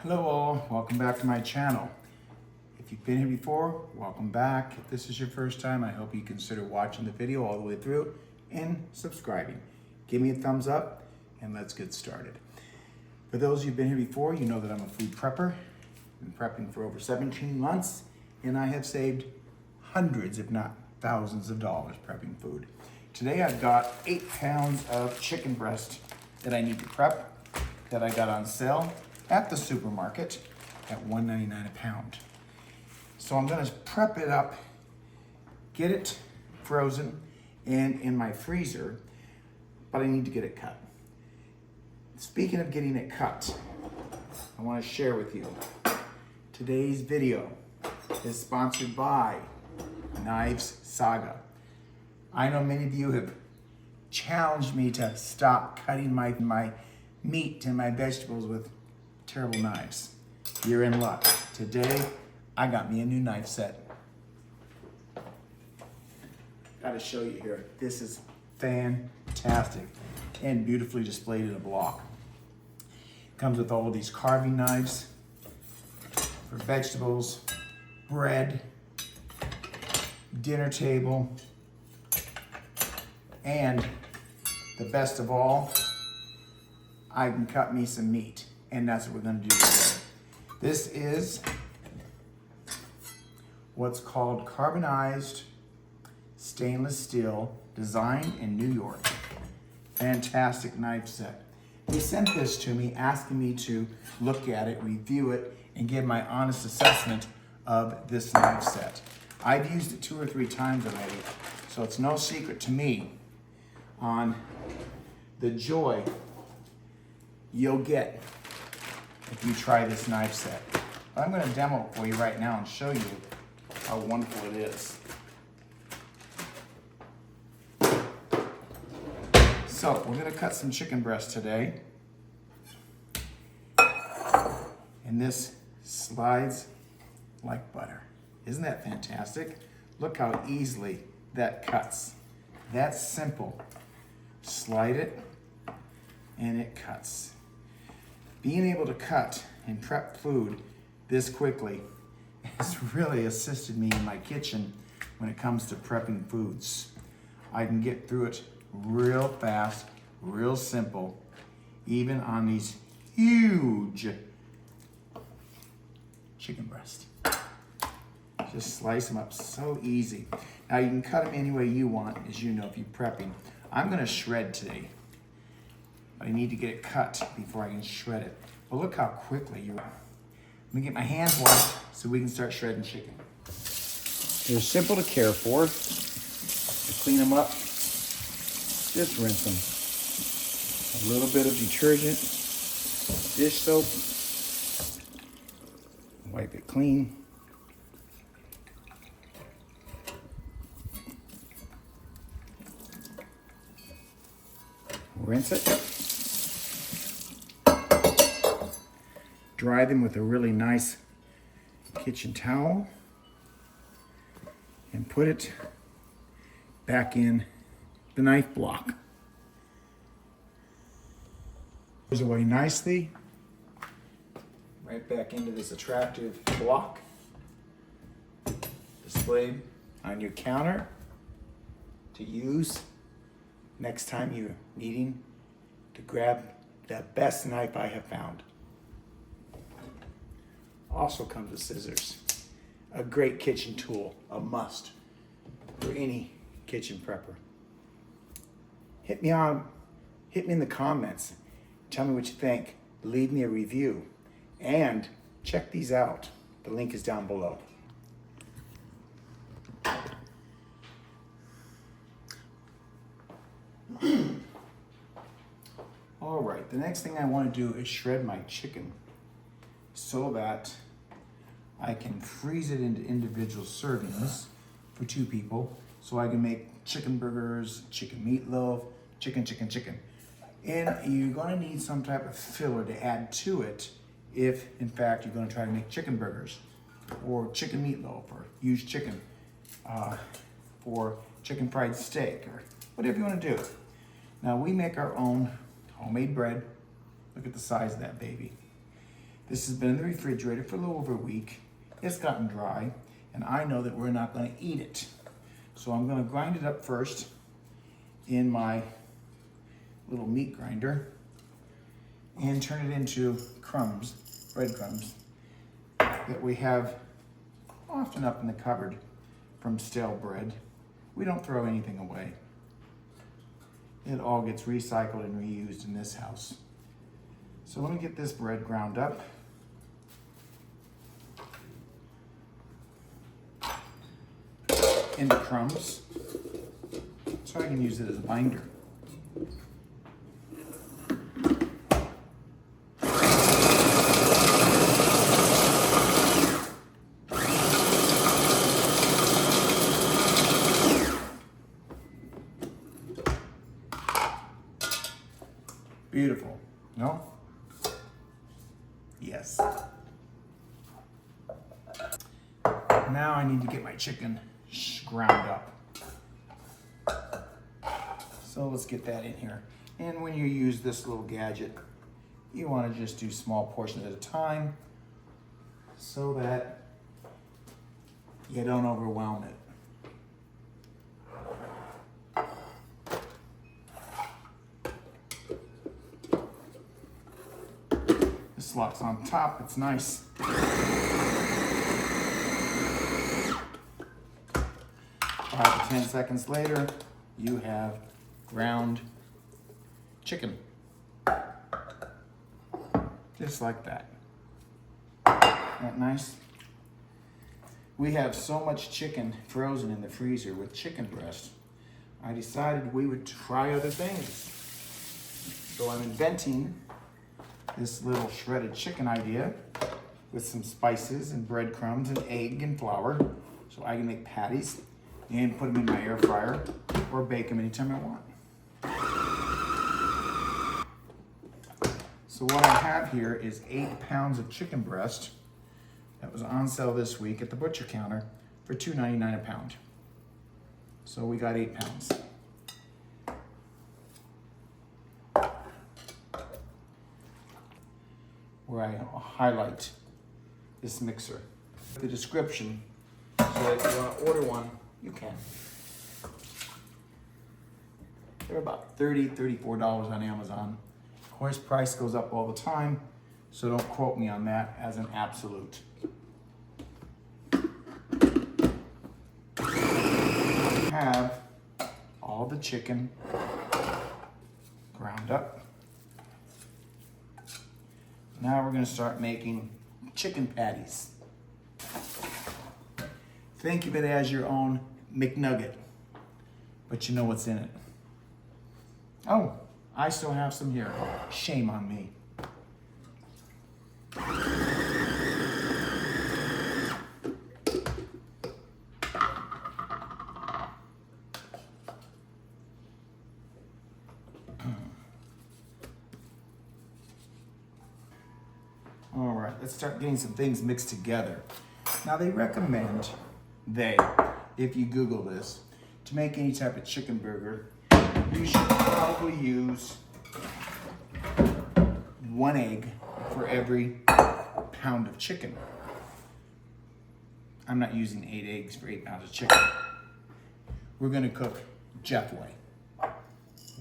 Hello all, welcome back to my channel. If you've been here before, welcome back. If this is your first time, I hope you consider watching the video all the way through and subscribing. Give me a thumbs up and let's get started. For those of you who've been here before, you know that I'm a food prepper. I've been prepping for over 17 months and I have saved hundreds, if not thousands of dollars prepping food. Today I've got 8 pounds of chicken breast that I need to prep that I got on sale at the supermarket at $1.99 a pound. So I'm gonna prep it up, get it frozen and in my freezer, but I need to get it cut. Speaking of getting it cut, I wanna share with you, today's video is sponsored by Knives Saga. I know many of you have challenged me to stop cutting my meat and my vegetables with terrible knives. You're in luck. Today, I got me a new knife set. Gotta show you here. This is fantastic and beautifully displayed in a block. Comes with all of these carving knives for vegetables, bread, dinner table, and the best of all, I can cut me some meat, and that's what we're gonna do today. This is what's called carbonized stainless steel, designed in New York. Fantastic knife set. They sent this to me, asking me to look at it, review it, and give my honest assessment of this knife set. I've used it 2 or 3 times already, so it's no secret to me on the joy you'll get if you try this knife set. But I'm gonna demo it for you right now and show you how wonderful it is. So we're gonna cut some chicken breast today. And this slides like butter. Isn't that fantastic? Look how easily that cuts. That's simple. Slide it and it cuts. Being able to cut and prep food this quickly has really assisted me in my kitchen when it comes to prepping foods. I can get through it real fast, real simple, even on these huge chicken breasts. Just slice them up so easy. Now you can cut them any way you want, as you know if you're prepping. I'm gonna shred today. I need to get it cut before I can shred it. But look how quickly you are. Let me get my hands washed so we can start shredding chicken. They're simple to care for. To clean them up, just rinse them. A little bit of detergent, dish soap, wipe it clean. Rinse it. Dry them with a really nice kitchen towel and put it back in the knife block. Goes away nicely, right back into this attractive block displayed on your counter to use next time you're needing to grab the best knife I have found. Also comes with scissors. A great kitchen tool, a must for any kitchen prepper. Hit me in the comments. Tell me what you think. Leave me a review. And check these out. The link is down below. All right, the next thing I want to do is shred my chicken so that I can freeze it into individual servings for 2 people so I can make chicken burgers, chicken meatloaf, chicken. And you're gonna need some type of filler to add to it if, in fact, you're gonna try to make chicken burgers or chicken meatloaf or use chicken for chicken fried steak or whatever you wanna do. Now we make our own homemade bread. Look at the size of that baby. This has been in the refrigerator for a little over a week. It's gotten dry, and I know that we're not going to eat it. So I'm going to grind it up first in my little meat grinder and turn it into crumbs, breadcrumbs, that we have often up in the cupboard from stale bread. We don't throw anything away. It all gets recycled and reused in this house. So let me get this bread ground up. Into crumbs, so I can use it as a binder. Beautiful, no? Yes. Now I need to get my chicken ground up. So let's get that in here. And when you use this little gadget, you want to just do small portions at a time so that you don't overwhelm it. This locks on top, it's nice. 5 to 10 seconds later, you have ground chicken. Just like that. Isn't that nice? We have so much chicken frozen in the freezer with chicken breast. I decided we would try other things. So I'm inventing this little shredded chicken idea with some spices and breadcrumbs and egg and flour, so I can make patties and put them in my air fryer or bake them anytime I want. So what I have here is 8 pounds of chicken breast that was on sale this week at the butcher counter for $2.99 a pound. So we got 8 pounds. Where I highlight this mixer. The description, so that if you want to order one, you can. They're about $30, $34 on Amazon. Of course, price goes up all the time, so don't quote me on that as an absolute. Have all the chicken ground up. Now we're going to start making chicken patties. Think of it as your own McNugget, but you know what's in it. Oh, I still have some here. Shame on me. All right, let's start getting some things mixed together. Now they recommend, if you Google this, to make any type of chicken burger, you should probably use 1 egg for every pound of chicken. I'm not using 8 eggs for 8 pounds of chicken. We're gonna cook Jeff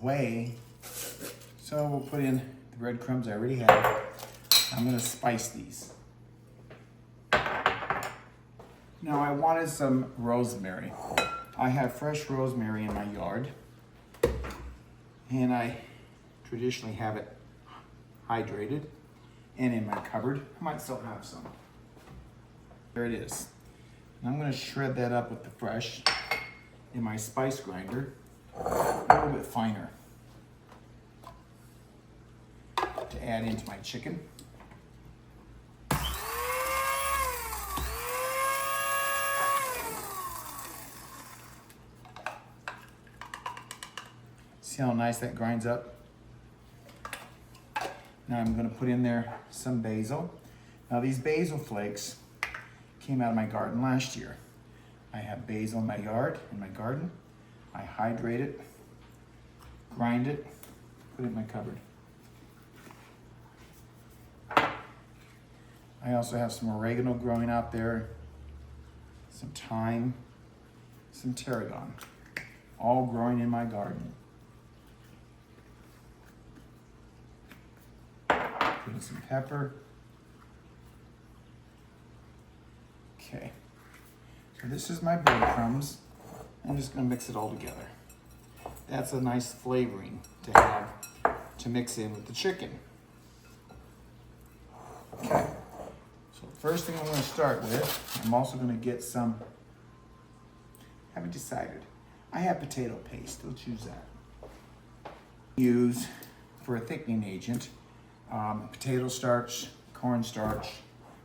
way. So we'll put in the breadcrumbs I already have. I'm gonna spice these. Now I wanted some rosemary. I have fresh rosemary in my yard, and I traditionally have it hydrated and in my cupboard. I might still have some. There it is. And I'm gonna shred that up with the fresh in my spice grinder, a little bit finer, to add into my chicken. See how nice that grinds up? Now I'm gonna put in there some basil. Now these basil flakes came out of my garden last year. I have basil in my yard, in my garden. I hydrate it, grind it, put it in my cupboard. I also have some oregano growing out there, some thyme, some tarragon, all growing in my garden. Put in some pepper. Okay, so this is my breadcrumbs. I'm just gonna mix it all together. That's a nice flavoring to have to mix in with the chicken. Okay, so first thing I'm gonna start with, I'm also gonna get some, haven't decided. I have potato paste, let's use that. Use for a thickening agent, potato starch, cornstarch,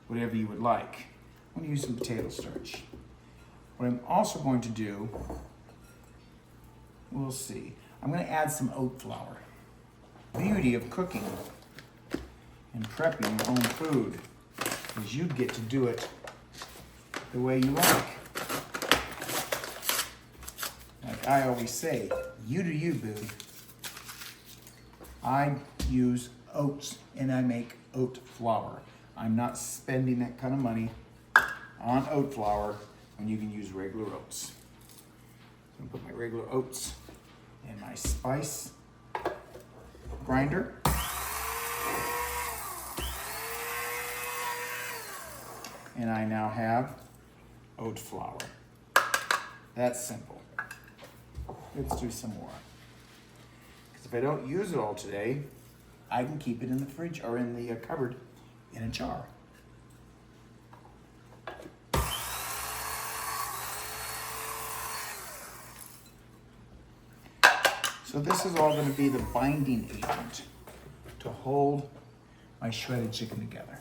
whatever you would like. I'm gonna use some potato starch. What I'm also going to do, we'll see, I'm gonna add some oat flour. The beauty of cooking and prepping your own food is you get to do it the way you like. Like I always say, you do you, boo. I use oats and I make oat flour. I'm not spending that kind of money on oat flour when you can use regular oats. So I'm gonna put my regular oats in my spice grinder. And I now have oat flour. That's simple. Let's do some more. Because if I don't use it all today, I can keep it in the fridge or in the cupboard in a jar. So this is all going to be the binding agent to hold my shredded chicken together.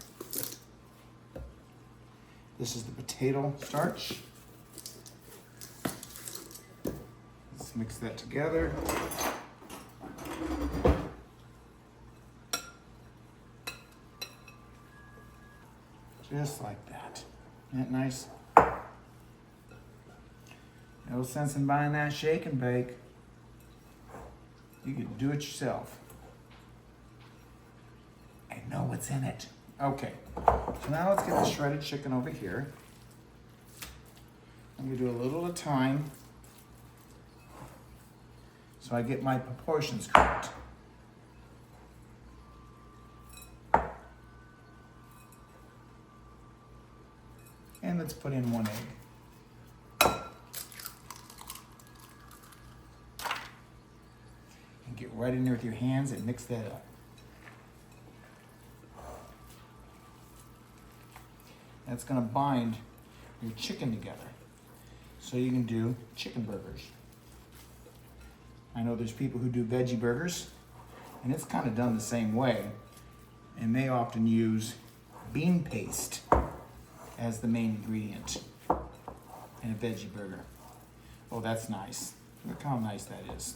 This is the potato starch. Let's mix that together. Just like that. Isn't that nice? No sense in buying that shake and bake. You can do it yourself and know what's in it. Okay, so now let's get the shredded chicken over here. I'm gonna do a little at a time so I get my proportions correct. And let's put in 1 egg. And get right in there with your hands and mix that up. That's gonna bind your chicken together so you can do chicken burgers. I know there's people who do veggie burgers and it's kind of done the same way, and they often use bean paste as the main ingredient in a veggie burger. Oh, that's nice. Look how nice that is.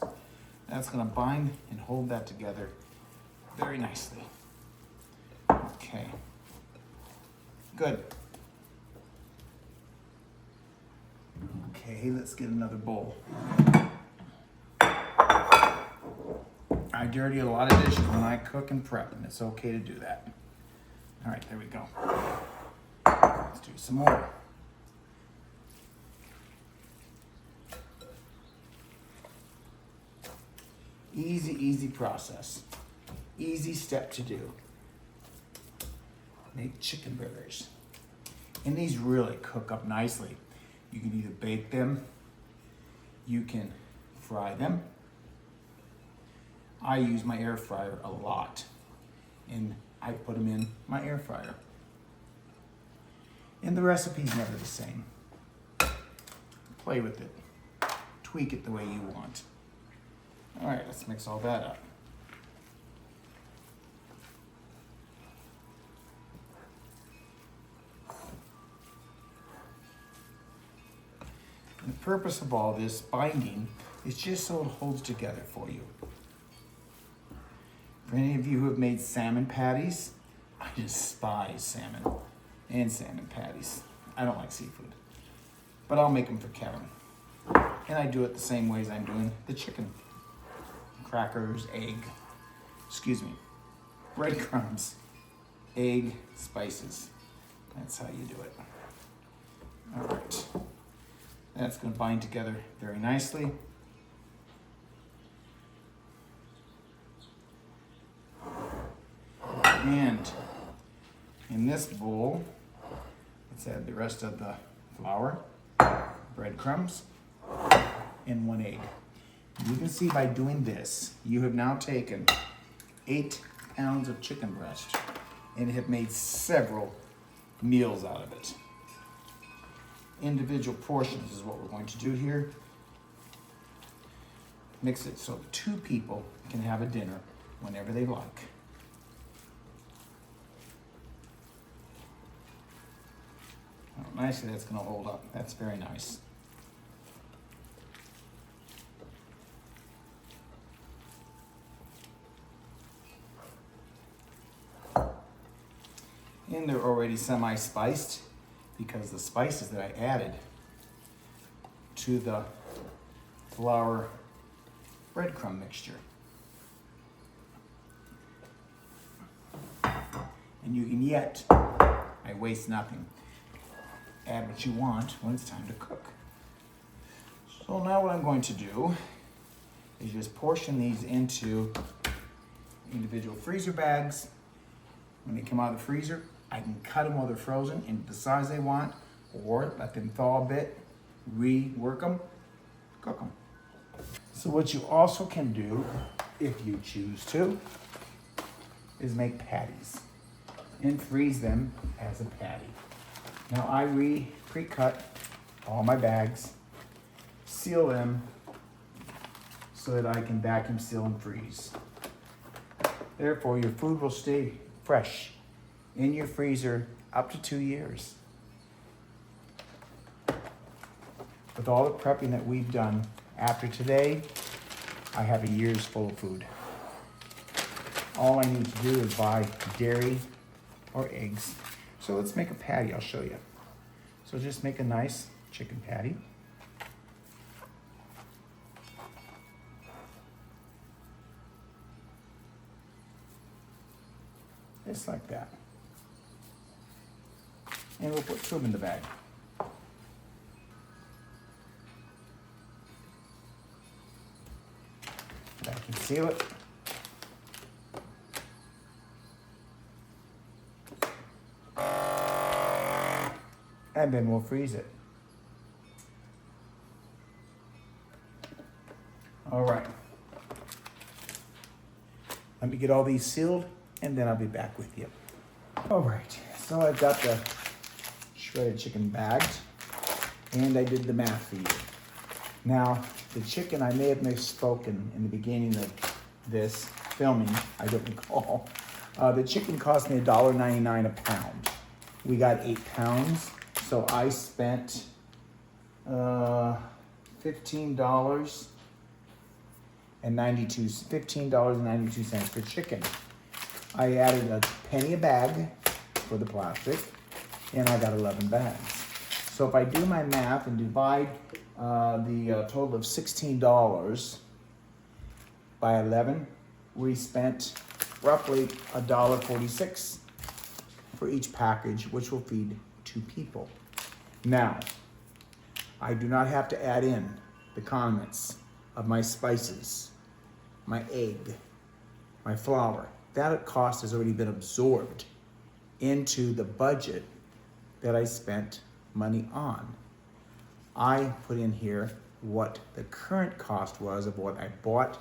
That's gonna bind and hold that together very nicely. Okay, good. Okay, let's get another bowl. I dirty a lot of dishes when I cook and prep, and it's okay to do that. All right, there we go. Let's do some more. Easy, easy process. Easy step to do. Make chicken burgers. And these really cook up nicely. You can either bake them, you can fry them. I use my air fryer a lot, and I put them in my air fryer. And the recipe's never the same. Play with it. Tweak it the way you want. All right, let's mix all that up. And the purpose of all this binding is just so it holds together for you. For any of you who have made salmon patties, I despise salmon and salmon patties. I don't like seafood, but I'll make them for Kevin. And I do it the same way as I'm doing the chicken. Crackers, breadcrumbs, egg, spices. That's how you do it. All right. That's going to bind together very nicely. And in this bowl, let's add the rest of the flour, breadcrumbs, and 1 egg. You can see by doing this, you have now taken 8 pounds of chicken breast and have made several meals out of it. Individual portions is what we're going to do here. Mix it so 2 people can have a dinner whenever they like. Oh, nicely, that's going to hold up. That's very nice. And they're already semi-spiced because the spices that I added to the flour breadcrumb mixture. And you can yet, I waste nothing. Add what you want when it's time to cook. So now what I'm going to do is just portion these into individual freezer bags. When they come out of the freezer, I can cut them while they're frozen into the size they want, or let them thaw a bit, rework them, cook them. So what you also can do, if you choose to, is make patties and freeze them as a patty. Now I pre-cut all my bags, seal them so that I can vacuum seal and freeze. Therefore, your food will stay fresh in your freezer up to 2 years. With all the prepping that we've done, after today, I have a year's full of food. All I need to do is buy dairy or eggs. So let's make a patty, I'll show you. So just make a nice chicken patty. Just like that. And we'll put 2 of them in the bag. Vacuum seal it. And then we'll freeze it. All right. Let me get all these sealed and then I'll be back with you. All right, so I've got the shredded chicken bagged and I did the math for you. Now, the chicken, I may have misspoken in the beginning of this filming, I don't recall. The chicken cost me $1.99 a pound. We got 8 pounds, so I spent $15.92 for chicken. I added a penny a bag for the plastic, and I got 11 bags. So if I do my math and divide the total of $16 by 11, we spent roughly $1.46 for each package, which will feed 2 people. Now, I do not have to add in the condiments of my spices, my egg, my flour. That cost has already been absorbed into the budget that I spent money on. I put in here what the current cost was of what I bought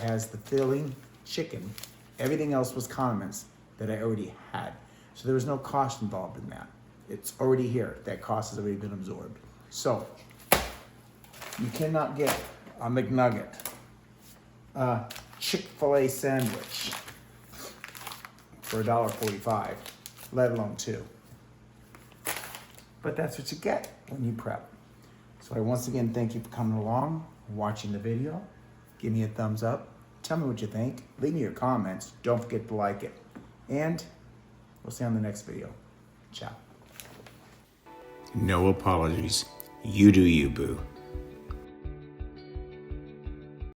as the filling chicken. Everything else was condiments that I already had. So there was no cost involved in that. It's already here. That cost has already been absorbed. So you cannot get a McNugget, a Chick-fil-A sandwich for $1.45, let alone 2. But that's what you get when you prep. So I once again thank you for coming along, watching the video. Give me a thumbs up. Tell me what you think. Leave me your comments. Don't forget to like it. And we'll see you on the next video. Ciao. No apologies. You do you, boo.